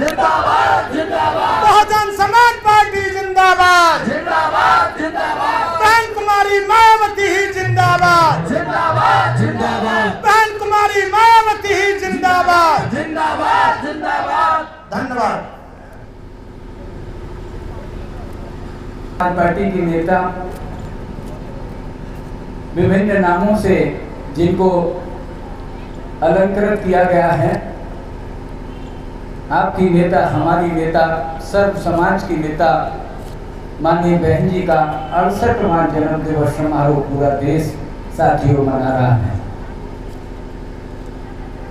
जिंदाबाद जिंदाबाद, बहुजन समाज पार्टी जिंदाबाद जिंदाबाद जिंदाबाद, बहन कुमारी मायावती ही जिंदाबाद जिंदाबाद जिंदाबाद, बहन कुमारी मायावती ही जिंदाबाद। जिंदाबाद जिंदाबाद। धन्यवाद। पार्टी के नेता विभिन्न नामों से जिनको अलंकृत किया गया है, आपकी नेता, हमारी नेता, सर्व समाज की नेता माननीय बहन जी का 68वां जन्म दिवस समारोह पूरा देश साथियों मना रहा है।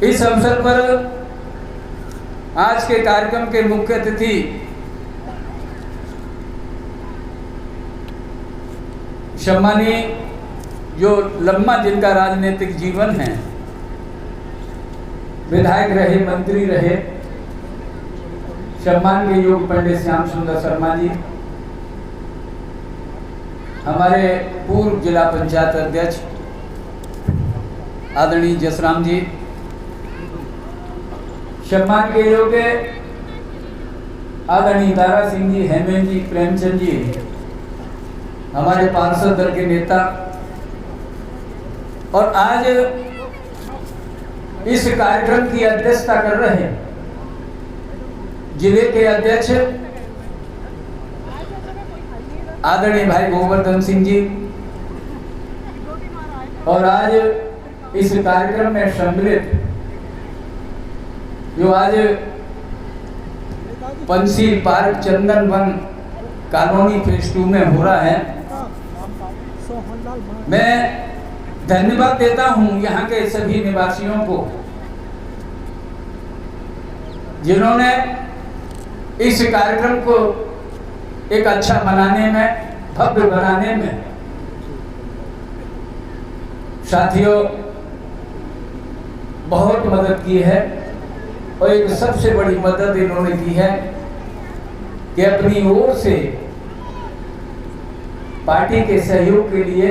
इस अवसर पर आज के कार्यक्रम के मुख्य अतिथि सम्मानीय जो लंबा जिनका राजनीतिक जीवन है, विधायक रहे, मंत्री रहे, सम्मान के योग्य पंडित श्याम सुंदर शर्मा जी, हमारे पूर्व जिला पंचायत अध्यक्ष आदरणीय जसराम जी, सम्मान के योग्य आदरणीय दारा सिंह जी, हेमंत जी, प्रेमचंद जी, हमारे पार्षद दल के नेता, और आज इस कार्यक्रम की अध्यक्षता कर रहे जिले के अध्यक्ष आदरणीय भाई गोवर्धन सिंह जी, और आज इस कार्यक्रम में सम्मिलित जो आज पंसील पार्क चंदन वन कॉलोनी फेज 2 में हो रहा है, मैं धन्यवाद देता हूं यहाँ के सभी निवासियों को जिन्होंने इस कार्यक्रम को एक अच्छा बनाने में, भव्य बनाने में साथियों बहुत मदद की है। और एक सबसे बड़ी मदद इन्होंने की है कि अपनी ओर से पार्टी के सहयोग के लिए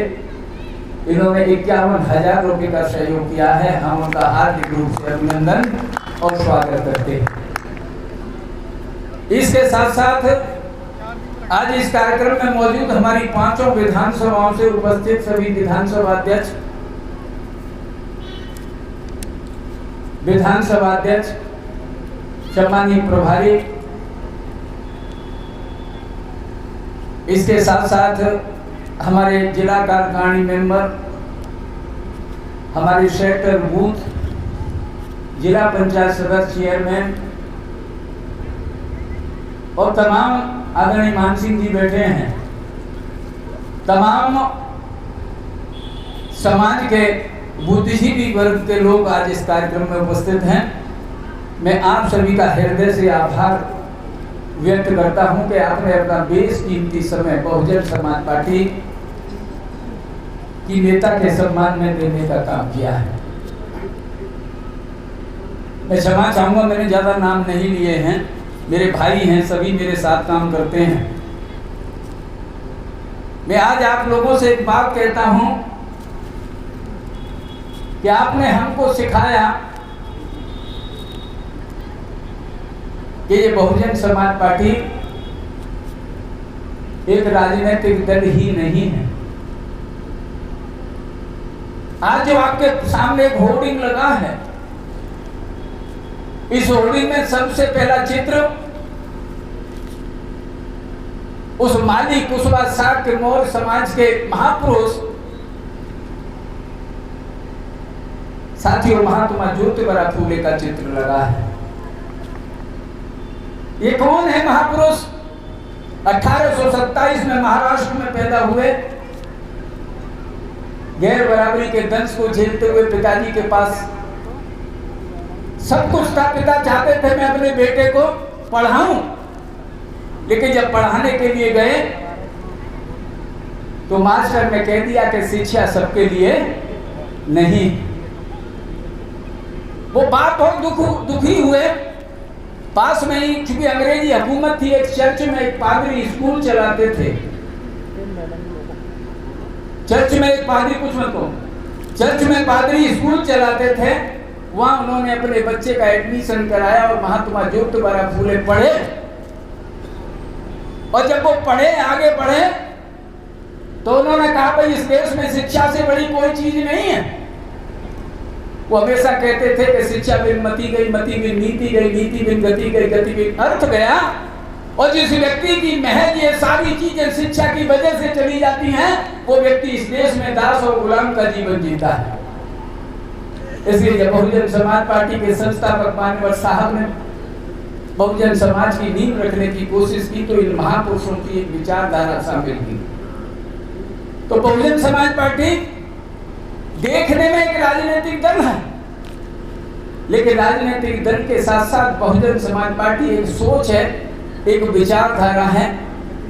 इन्होंने 51,000 रुपये का सहयोग किया है। हम उनका हार्दिक रूप से अभिनंदन और स्वागत करते हैं। इसके साथ साथ आज इस कार्यक्रम में मौजूद हमारी 5 विधानसभाओं से उपस्थित सभी विधानसभा अध्यक्ष, विधानसभा अध्यक्ष, सम्मानीय प्रभारी, इसके साथ साथ हमारे जिला कार्यकारिणी मेंबर, हमारे सेक्टर बूथ, जिला पंचायत सदस्य, चेयरमैन और तमाम आदरणीय मान सिंह जी बैठे हैं, तमाम समाज के बुद्धिजीवी वर्ग के लोग आज इस कार्यक्रम में उपस्थित हैं। मैं आप सभी का हृदय से आभार व्यक्त करता हूं कि आपने अपना बेशकीमती समय बहुजन समाज पार्टी की नेता के सम्मान में देने का काम किया है। मैं क्षमा चाहूंगा, मैंने ज्यादा नाम नहीं लिए हैं, मेरे भाई हैं, सभी मेरे साथ काम करते हैं। मैं आज आप लोगों से एक बात कहता हूं कि आपने हमको सिखाया कि ये बहुजन समाज पार्टी एक राजनीतिक दल ही नहीं है। आज जो आपके सामने एक होर्डिंग लगा है, इस होर्डिंग में सबसे पहला चित्र उस माली कुशवा शाक्य मौर्य समाज के महापुरुष साथियों महात्मा ज्योतिबा फूले का चित्र लगा है। ये कौन है महापुरुष? 1827 में महाराष्ट्र में पैदा हुए, गैर बराबरी के दंश को झेलते हुए पिताजी के पास सब कुछ था। पिता चाहते थे मैं अपने बेटे को पढ़ाऊं, लेकिन जब पढ़ाने के लिए गए तो मास्टर ने कह दिया कि शिक्षा सबके लिए नहीं। वो बाप बहुत दुखी हुए। पास में ही चूंकि अंग्रेजी हुकूमत थी, एक चर्च में एक पादरी स्कूल चलाते थे। चर्च में एक पादरी, कुछ मत कहो, चर्च में पादरी स्कूल चलाते थे। वहां उन्होंने अपने बच्चे का एडमिशन कराया और महात्मा ज्योतिबा फूले पढ़े। और जब वो पढ़े, आगे बढ़े, तो उन्होंने कहा भाई इस देश में शिक्षा से बड़ी कोई चीज नहीं है। वो हमेशा कहते थे कि शिक्षा बिन मति गई, मति बिन नीति गई, नीति बिन गति गई, गति बिन अर्थ गया। और जिस व्यक्ति की महज ये सारी चीजें शिक्षा की वजह से चली जाती हैं, वो व्यक्ति इस देश में दास और गुलाम का जीवन जीता है। इसलिए जब बहुजन समाज पार्टी के संस्थापक मान्यवर साहब ने बहुजन समाज की नींव रखने की कोशिश की, तो इन महापुरुषों की एक विचारधारा शामिल की। तो बहुजन समाज पार्टी देखने में एक राजनीतिक दल है, लेकिन राजनीतिक दल के साथ साथ बहुजन समाज पार्टी एक सोच है, एक विचारधारा है,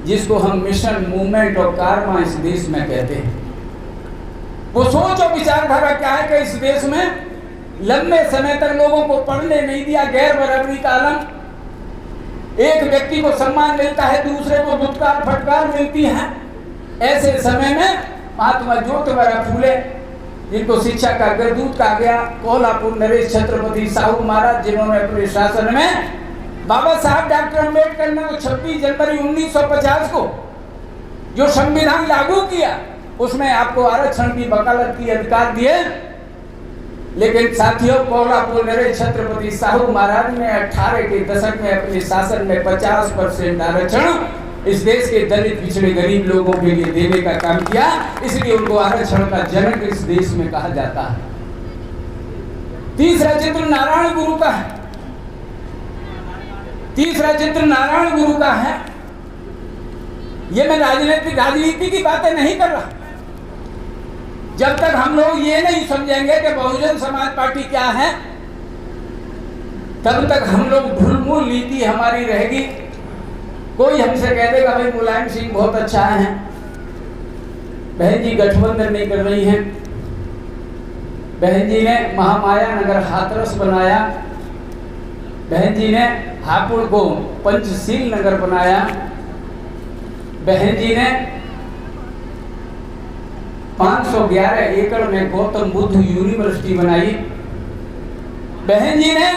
जिसको हम मिशन, मूवमेंट और कार्मा इस देश में कहते हैं। वो सोच और विचारधारा क्या है कि इस देश में लंबे समय तक लोगों को पढ़ने नहीं दिया, गैर बराबरी का आलम, एक व्यक्ति को सम्मान मिलता है, दूसरे को दुत्कार फटकार मिलती है। ऐसे समय में महात्मा ज्योतिबा फूले, जिनको शिक्षा का अग्रदूत कहा गया, कोल्हापुर नरेश छत्रपति साहू महाराज, जिन्होंने अपने शासन में बाबा साहब डॉक्टर अम्बेडकर ने 26 जनवरी 1950 को जो संविधान लागू किया, उसमें आपको आरक्षण की वकालत की अधिकार दिए। लेकिन साथियों, कोल्हापुर नरेश छत्रपति साहू महाराज ने 18 के दशक में अपने शासन में 50% आरक्षण इस देश के दलित, पिछड़े, गरीब लोगों के लिए देने का काम किया। इसलिए उनको आरक्षण का जनक इस देश में कहा जाता है। तीसरा चित्र नारायण गुरु का है। तीसरा चित्र नारायण गुरु का है। ये मैं राजनीति की बातें नहीं कर रहा। जब तक हम लोग ये नहीं समझेंगे कि बहुजन समाज पार्टी क्या है, तब तक हम लोग ढुलमुल नीति हमारी रहेगी। कोई हमसे कह देगा भाई मुलायम सिंह बहुत अच्छा है, बहन जी गठबंधन नहीं कर रही हैं, बहन जी ने महामाया नगर हाथरस बनाया, बहन जी ने हापुड़ को पंचशील नगर बनाया, बहन जी ने 511 एकड़ में गौतम बुद्ध यूनिवर्सिटी बनाई, बहन जी ने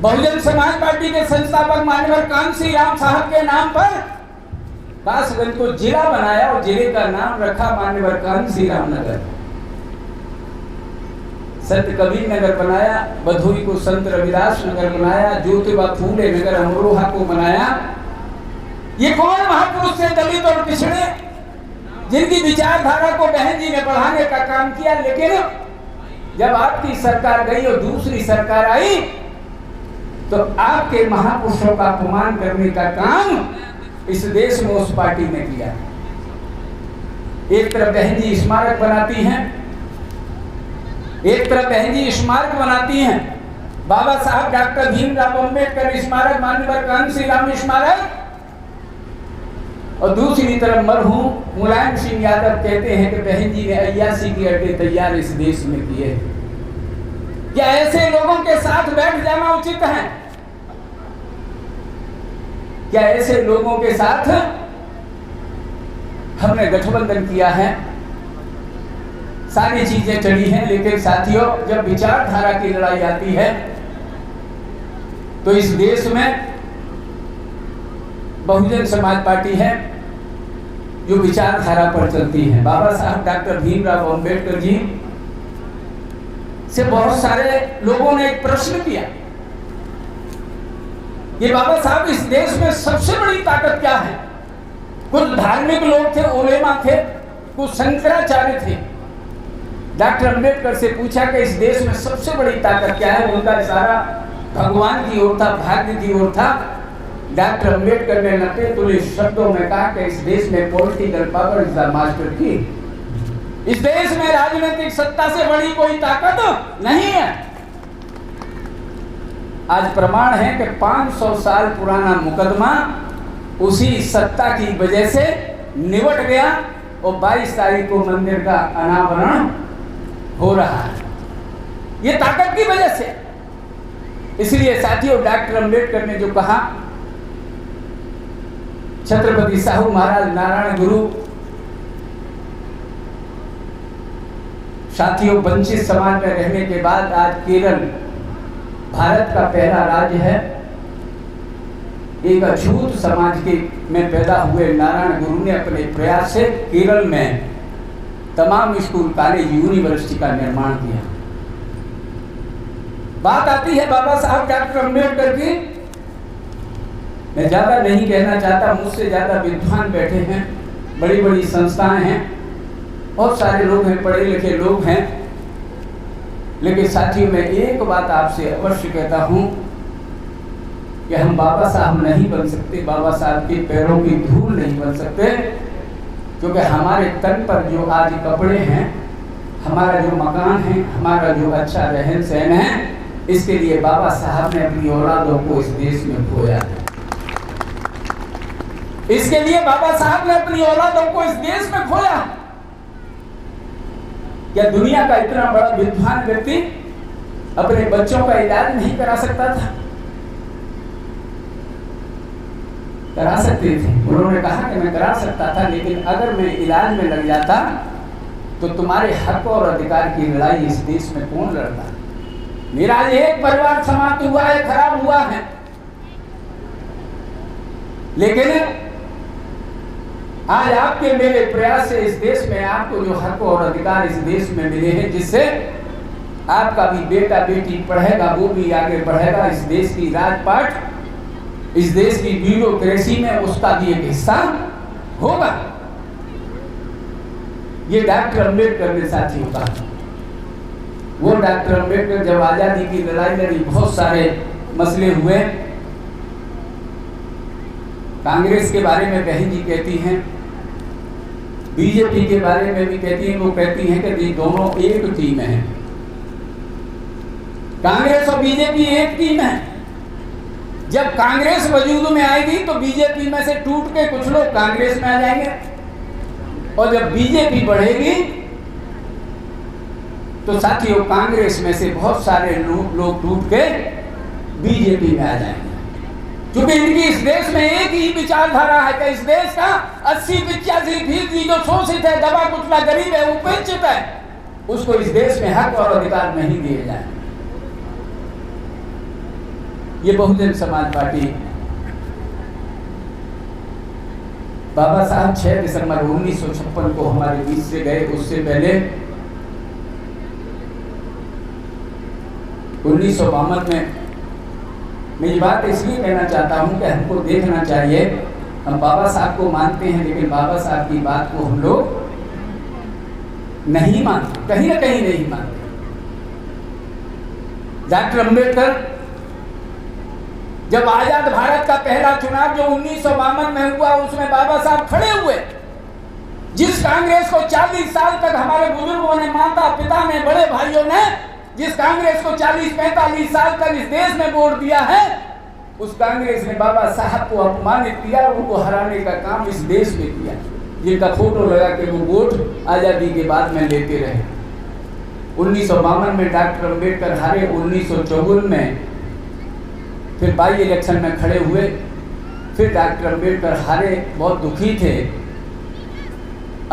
बहुजन समाज पार्टी के संस्थापक मान्यवर कांसी राम साहब के नाम पर कासगंज को जिला बनाया और जिले का नाम रखा मान्यवर कांसी राम नगर। संत कबीर नगर बनाया, भदोही को संत रविदास नगर बनाया, ज्योतिबा फूले नगर अमरोहा को बनाया। ये कौन महापुरुष थे दलित और पिछड़े, जिनकी विचारधारा को बहन जी ने बढ़ाने का काम किया। लेकिन जब आपकी सरकार गई और दूसरी सरकार आई, तो आपके महापुरुषों का अपमान करने का काम इस देश में उस पार्टी ने किया। एक तरफ बहन जी स्मारक बनाती हैं, एक तरफ बहन जी स्मारक बनाती हैं, बाबा साहब डॉक्टर भीमराव अम्बेडकर स्मारक, मान्यवर कांसी राम स्मारक, और दूसरी तरफ मरहूम मुलायम सिंह यादव कहते हैं कि बहन जी ने 81 के अड्डे तैयार इस देश में किए। क्या ऐसे लोगों के साथ बैठ जाना उचित है? क्या ऐसे लोगों के साथ हमने गठबंधन किया है? सारी चीजें चली हैं, लेकिन साथियों, जब विचारधारा की लड़ाई आती है तो इस देश में बहुजन समाज पार्टी है जो विचारधारा पर चलती है। बाबा साहब डॉक्टर भीमराव अम्बेडकर जी से बहुत सारे लोगों ने एक प्रश्न किया, ये बाबा साहब इस देश में सबसे बड़ी ताकत क्या है? कुछ धार्मिक लोग थे, उलेमा थे, कुछ शंकराचार्य थे। डॉक्टर अम्बेडकर से पूछा कि इस देश में सबसे बड़ी ताकत क्या है? उनका इशारा भगवान की ओर था, भाग्य की ओर था। डॉक्टर अम्बेडकर ने नटे तुले शब्दों में कहा कि इस देश में political power is the master की। इस देश में राजनीतिक सत्ता से बड़ी कोई ताकत नहीं है। आज प्रमाण है कि 500 साल पुराना मुकदमा उसी सत्ता की वजह से निबट गया और 22 तारीख को मंदिर का अनावरण हो रहा है, ये ताकत की वजह से। इसलिए साथियों, डॉक्टर अम्बेडकर ने जो कहा, छत्रपति साहू महाराज, नारायण गुरु, साथियों, वंचित समाज में रहने के बाद आज केरल भारत का पहला राज्य है। एक अछूत समाज के में पैदा हुए नारायण गुरु ने अपने प्रयास से केरल में तमाम स्कूल, कॉलेज, यूनिवर्सिटी का निर्माण किया। बात आती है बाबा साहब डॉक्टर अम्बेडकर की। मैं ज्यादा नहीं कहना चाहता, मुझसे ज्यादा विद्वान बैठे हैं, बड़ी बड़ी संस्थाएं हैं, बहुत सारे लोग हैं, पढ़े लिखे लोग हैं, लेकिन साथियों मैं एक बात आपसे अवश्य कहता हूं कि हम बाबा साहब नहीं बन सकते, बाबा साहब के पैरों की धूल नहीं बन सकते, क्योंकि हमारे तन पर जो आज कपड़े हैं, हमारा जो मकान है, हमारा जो अच्छा रहन सहन है, इसके लिए बाबा साहब ने अपनी औलादों को इस देश में खोया। इसके लिए बाबा साहब ने अपनी औलादों को इस देश में खोया। क्या दुनिया का इतना बड़ा विद्वान व्यक्ति अपने बच्चों का इलाज नहीं करा सकता था? करा सकते थे। उन्होंने कहा कि मैं करा सकता था, लेकिन अगर मैं इलाज में लग जाता तो तुम्हारे हक और अधिकार की लड़ाई इस देश में कौन लड़ता? मेरा एक परिवार समाप्त हुआ है, खराब हुआ है, लेकिन आज आपके मेरे प्रयास से इस देश में आपको जो हक और अधिकार इस देश में मिले हैं, जिससे आपका भी बेटा बेटी पढ़ेगा, वो भी आगे बढ़ेगा, इस देश की राजपाट, इस देश की ब्यूरोक्रेसी में उसका भी एक हिस्सा होगा। ये डॉक्टर अम्बेडकर ने साथियों कहा। वो डॉक्टर अम्बेडकर जब आजादी की लड़ाई लड़ी, बहुत सारे मसले हुए। कांग्रेस के बारे में बहन जी कहती हैं, बीजेपी के बारे में भी कहती हैं, वो कहती हैं कि ये दोनों एक टीम है। कांग्रेस और बीजेपी एक टीम है। जब कांग्रेस वजूद में आएगी तो बीजेपी में से टूट के कुछ लोग कांग्रेस में आ जाएंगे, और जब बीजेपी बढ़ेगी तो साथियों कांग्रेस में से बहुत सारे लोग टूट के बीजेपी में आ जाएंगे, क्योंकि इनकी इस देश में एक ही विचारधारा है कि इस देश का 80-85% जो शोषित है, दबा कुचला गरीब है, उपेक्षित है, उसको इस देश में हक और अधिकार नहीं दिए जाए। ये बहुजन समाज पार्टी, बाबा साहब 6 दिसंबर 1956 को हमारे बीच से गए। उससे पहले 1952 में, मैं ये बात इसलिए कहना चाहता हूं कि हमको देखना चाहिए, हम बाबा साहब को मानते हैं, लेकिन बाबा साहब की बात को हम लोग नहीं मानते, कहीं ना कहीं नहीं मानते। डॉक्टर अम्बेडकर जब आजाद भारत का पहला चुनाव जो 1952 में हुआ, उसमें बाबा साहब खड़े हुए। जिस कांग्रेस को 40 साल तक हमारे बुजुर्गों ने, माता पिता ने, बड़े भाइयों ने, जिस कांग्रेस को 40-45 साल तक इस देश में वोट दिया है, उस कांग्रेस ने बाबा साहब को अपमानित किया, उनको हराने का काम इस देश में किया, जिनका फोटो लगा के वो वोट आजादी के बाद में लेते रहे। 1952 में डॉक्टर अम्बेडकर हारे, 1954 में फिर बाई इलेक्शन में खड़े हुए, फिर डॉक्टर अम्बेडकर हारे, बहुत दुखी थे,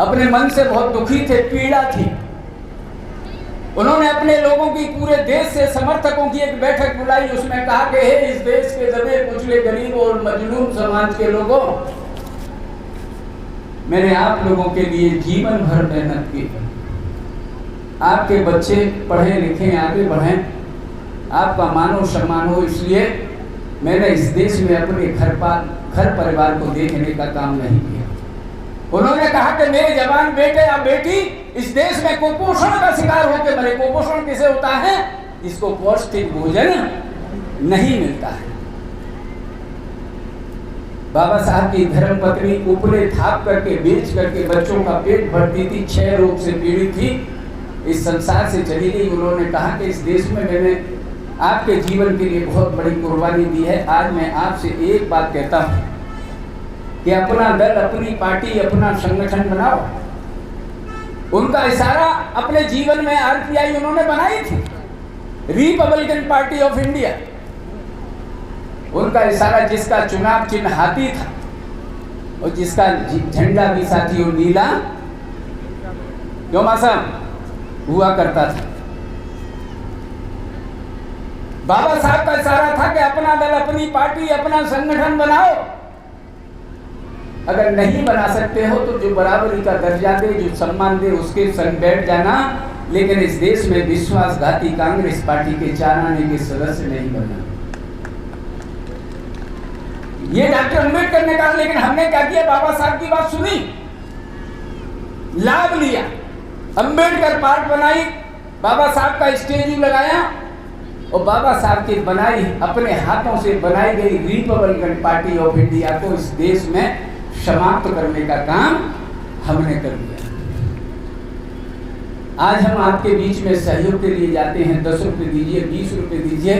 अपने मन से बहुत दुखी थे, पीड़ा थी। उन्होंने अपने लोगों की, पूरे देश से समर्थकों की एक बैठक बुलाई, उसमें कहा कि हे इस देश के दबे कुचले गरीबों और मजलूम समाज के लोगों, मैंने आप लोगों के लिए जीवन भर मेहनत की, आपके बच्चे पढ़े लिखें, आगे बढ़ें, आपका मानो सम्मान हो, इसलिए मैंने इस देश में अपने घर परिवार को देखने का काम नहीं किया। उन्होंने कहा कि मेरे जवान बेटे या बेटी इस देश में कुपोषण का शिकार होकर मरे। कुपोषण किसे होता है? जिसको पौष्टिक भोजन नहीं मिलता है। बाबा साहब की धर्मपत्नी उपले थाप करके, बेच करके बच्चों का पेट भरती थी, 6 रोग से पीड़ित थी, इस संसार से चली गई। उन्होंने कहा कि इस देश में मैंने आपके जीवन के लिए बहुत बड़ी कुर्बानी दी है। आज मैं आपसे एक बात कहता हूं कि अपना दल, अपनी पार्टी, अपना संगठन बनाओ। उनका इशारा अपने जीवन में आरपीआई उन्होंने बनाई थी, रिपब्लिकन पार्टी ऑफ इंडिया। उनका इशारा, जिसका चुनाव चिन्ह हाथी था और जिसका झंडा भी साथियों नीला, क्यों मासम, हुआ करता था। बाबा साहब का इशारा था कि अपना दल, अपनी पार्टी, अपना संगठन बनाओ। अगर नहीं बना सकते हो तो जो बराबरी का दर्जा दे, जो सम्मान दे, उसके संग बैठ जाना, लेकिन इस देश में विश्वासघाती कांग्रेस पार्टी के 4 आने के सदस्य नहीं बनना। ये डॉक्टर अम्बेडकर ने कहा, लेकिन हमने क्या किया? बाबा साहब की बात सुनी, लाभ लिया, अम्बेडकर पार्क बनाई, बाबा साहब का स्टेच्यू लगाया और बाबा साहब की बनाई, अपने हाथों से बनाई गई रिपब्लिकन पार्टी ऑफ इंडिया को इस देश में समाप्त करने का काम हमने कर दिया। आज हम आपके बीच में सहयोग के लिए जाते हैं। 10 रुपये दीजिए, 20 रुपये दीजिए,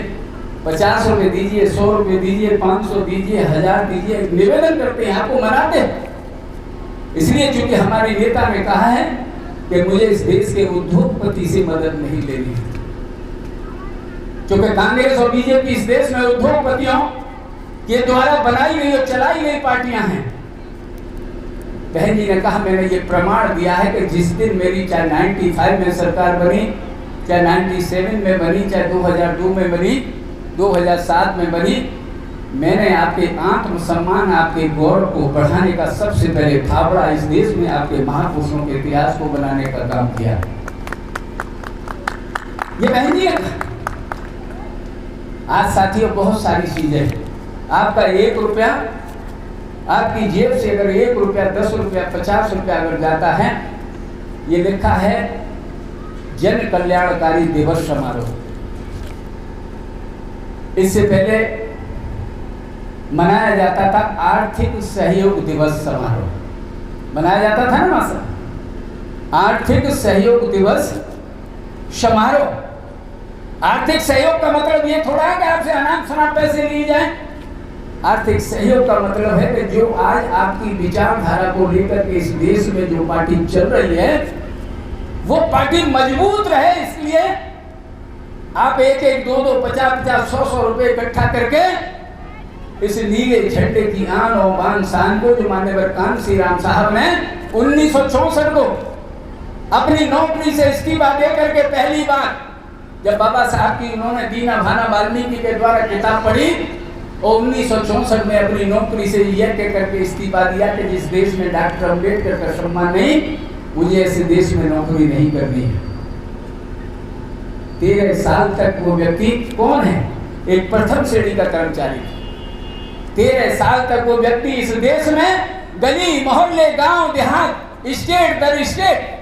50 रुपये दीजिए, 100 रुपये दीजिए, 500 दीजिए, 1000 दीजिए, निवेदन करते हैं, आपको मनाते हैं। इसलिए चूंकि हमारे नेता ने कहा है कि मुझे इस देश के उद्योगपति से मदद नहीं लेनी है, क्योंकि कांग्रेस और बीजेपी इस देश में उद्योगपतियों के द्वारा बनाई गई और चलाई गई पार्टियां हैं। बहन जी ने कहा, मैंने ये प्रमाण दिया है कि जिस दिन मेरी चाहे 95 में सरकार बनी, चाहे 97 में बनी, चाहे 2002 में बनी, 2007 में बनी, मैंने आपके आत्मसम्मान, आपके गौरव को बढ़ाने का सबसे पहले फावड़ा इस देश में आपके महापुरुषों के इतिहास को बनाने का काम किया। ये बहन जी, आज साथियों बहुत सारी चीजें हैं। आपका 1 रुपया, आपकी जेब से अगर 1 रुपया, 10 रुपया, 50 रुपया अगर जाता है, ये लिखा है जन कल्याणकारी दिवस समारोह। इससे पहले मनाया जाता था आर्थिक सहयोग दिवस समारोह, मनाया जाता था ना मास्टर, आर्थिक सहयोग दिवस समारोह। आर्थिक सहयोग का मतलब ये थोड़ा है कि आपसे अनाप शनाप पैसे लिए जाएं। आर्थिक सहयोग का मतलब है कि जो आज आपकी विचारधारा को लेकर के इस देश में जो पार्टी चल रही है, वो पार्टी मजबूत रहे, इसलिए आप 1-1, 2-2, 50-50, 100-100 रुपए इकट्ठा करके इस नीले झंडे की आन और बान शान को, जो मान्यवर कांसी राम साहब ने 1964 को अपनी नौकरी से इस्तीफा दे करके पहली बार जब बाबा साहब की उन्होंने दीना भाना वाल्मीकि के द्वारा किताब पढ़ी और 1964 में अपनी नौकरी से यह कह करके इस्तीफा दिया कि जिस देश में डॉक्टर अम्बेडकर का सम्मान नहीं, मुझे ऐसे देश में नौकरी नहीं करनी है। 13 साल तक वो व्यक्ति कौन है? एक प्रथम श्रेणी का कर्मचारी। 13 साल तक वो व्यक्ति इस देश में गली मोहल्ले, गांव देहात, स्टेट दर स्टेट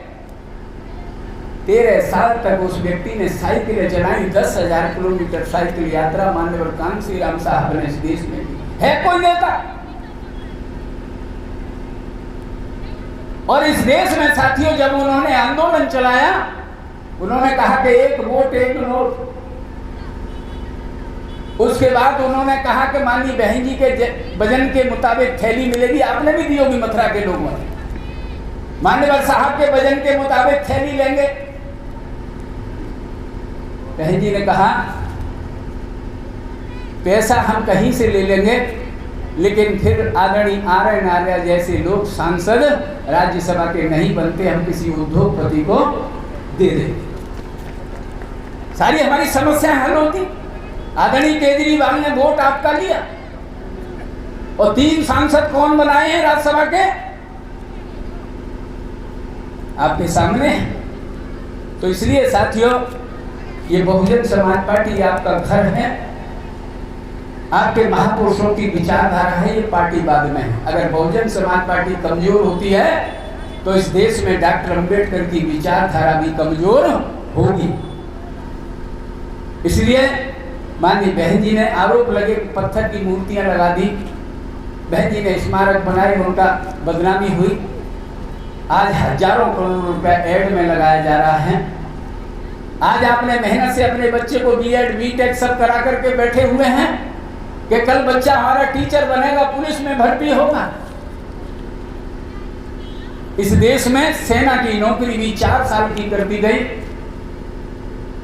13 साल तक उस व्यक्ति ने साइकिलें चलाई। 10,000 किलोमीटर साइकिल यात्रा माननीय कांसी राम साहब ने इस देश में की। है कोई नेता? और इस देश में साथियों जब उन्होंने आंदोलन चलाया, उन्होंने कहा कि 1 वोट 1 नोट। उसके बाद उन्होंने कहा कि माननीय बहन जी के वजन के मुताबिक थैली मिलेगी। आपने भी दी होगी मथुरा के लोगों ने। मान्यवर साहब के वजन के मुताबिक थैली लेंगे। बहन जी ने कहा पैसा हम कहीं से ले लेंगे, लेकिन फिर आदरणीय आर्यन आर्या जैसे लोग सांसद राज्यसभा के नहीं बनते, हम किसी उद्योगपति को दे देंगे, सारी हमारी समस्याएं हल होती। आदरणीय केजरीवाल ने वोट आपका लिया और 3 सांसद कौन बनाए हैं राज्यसभा के? आपके सामने। तो इसलिए साथियों, ये बहुजन समाज पार्टी आपका घर है, आपके महापुरुषों की विचारधारा है, ये पार्टी बाद में है। अगर बहुजन समाज पार्टी कमजोर होती है तो इस देश में डॉक्टर अम्बेडकर की विचारधारा भी कमजोर होगी। इसलिए माननीय बहन जी ने आरोप लगे पत्थर की मूर्तियां लगा दी, बहन जी ने स्मारक बनाए, उनका बदनामी हुई। आज हजारों करोड़ रुपया एड में लगाया जा रहा है। आज आपने मेहनत से अपने बच्चे को बीएड बीटेक सब करा करके बैठे हुए हैं कि कल बच्चा हमारा टीचर बनेगा, पुलिस में भर्ती होगा। इस देश में सेना की नौकरी भी 4 साल की कर दी गई।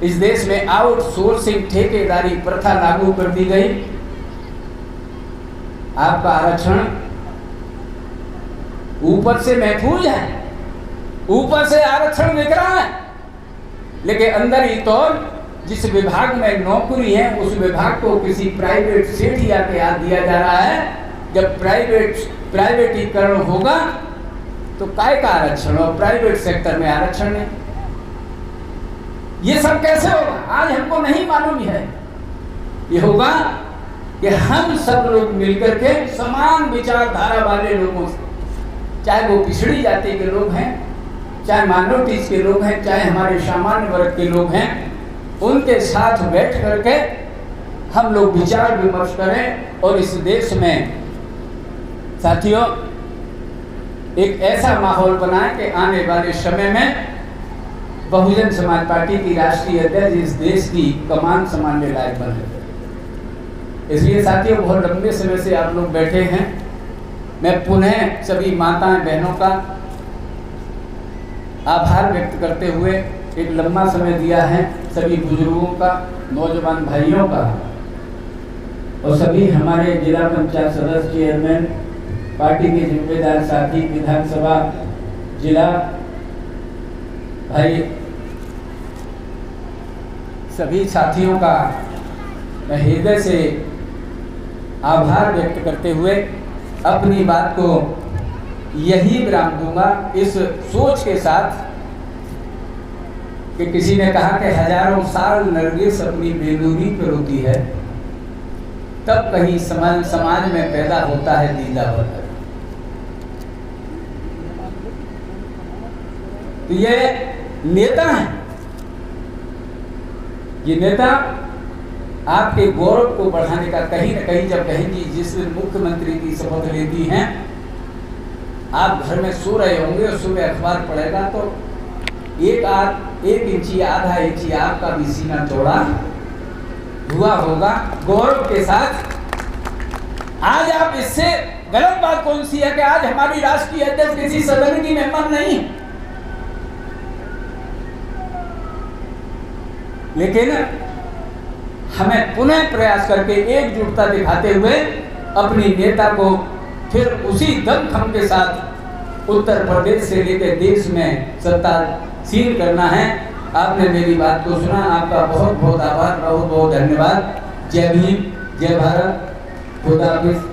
इस देश में आउटसोर्सिंग ठेकेदारी प्रथा लागू कर दी गई। आपका आरक्षण ऊपर से महफूज है, ऊपर से आरक्षण दिख रहा है, लेकिन अंदर ही तो जिस विभाग में नौकरी है उस विभाग को किसी प्राइवेट सेठ आके याद दिया जा रहा है। जब प्राइवेटीकरण होगा तो काय का आरक्षण हो, प्राइवेट सेक्टर में आरक्षण नहीं। ये सब कैसे होगा आज हमको नहीं मालूम है। ये होगा कि हम सब लोग मिलकर के समान विचारधारा वाले लोगों से, चाहे वो पिछड़ी जाति के लोग हैं, चाहे माइनॉरिटीज के लोग हैं, चाहे हमारे सामान्य वर्ग के लोग हैं, उनके साथ बैठ करके हम लोग विचार विमर्श करें और इस देश में साथियों एक ऐसा माहौल बनाएं कि आने वाले समय में बहुजन समाज पार्टी की राष्ट्रीय अध्यक्ष इस देश की कमान संभालने लायक बने। इसलिए साथियों बहुत लंबे समय से आप लोग बैठे हैं। मैं पुनः सभी माताएं बहनों का आभार व्यक्त करते हुए एक लंबा समय दिया है सभी बुजुर्गों का, नौजवान भाइयों का और सभी हमारे जिला पंचायत सदस्य, चेयरमैन, पार्टी के जिम्मेदार साथी, विधानसभा, जिला भाई, सभी साथियों का मैं हृदय से आभार व्यक्त करते हुए अपनी बात को यही विराम दूंगा इस सोच के साथ कि किसी ने कहा कि हजारों साल नरगिस अपनी बेलूरी पर होती है, तब कहीं समाज में पैदा होता है दीदा बदर। तो ये नेता हैं, ये नेता आपके गौरव को बढ़ाने का कहीं न कहीं जब कहेंगी जिस दिन मुख्यमंत्री की शपथ लेती हैं, आप घर में सो रहे होंगे और सुबह अखबार पढ़ेगा तो एक इंची आधा इंची आपका भी सीना चौड़ा हुआ होगा गौरव के साथ। आज आप इससे गलत बात कौन सी है कि आज हमारी राष्ट्रीय अध्यक्ष किसी सदन की मेंबर नहीं, लेकिन हमें पुनः प्रयास करके एकजुटता दिखाते हुए अपनी नेता को फिर उसी दमखम के साथ उत्तर प्रदेश से लेकर देश में सत्तासीन करना है। आपने मेरी बात को सुना, आपका बहुत बहुत आभार, बहुत बहुत धन्यवाद। जय भीम, जय भारत, खुदा हाफिज़।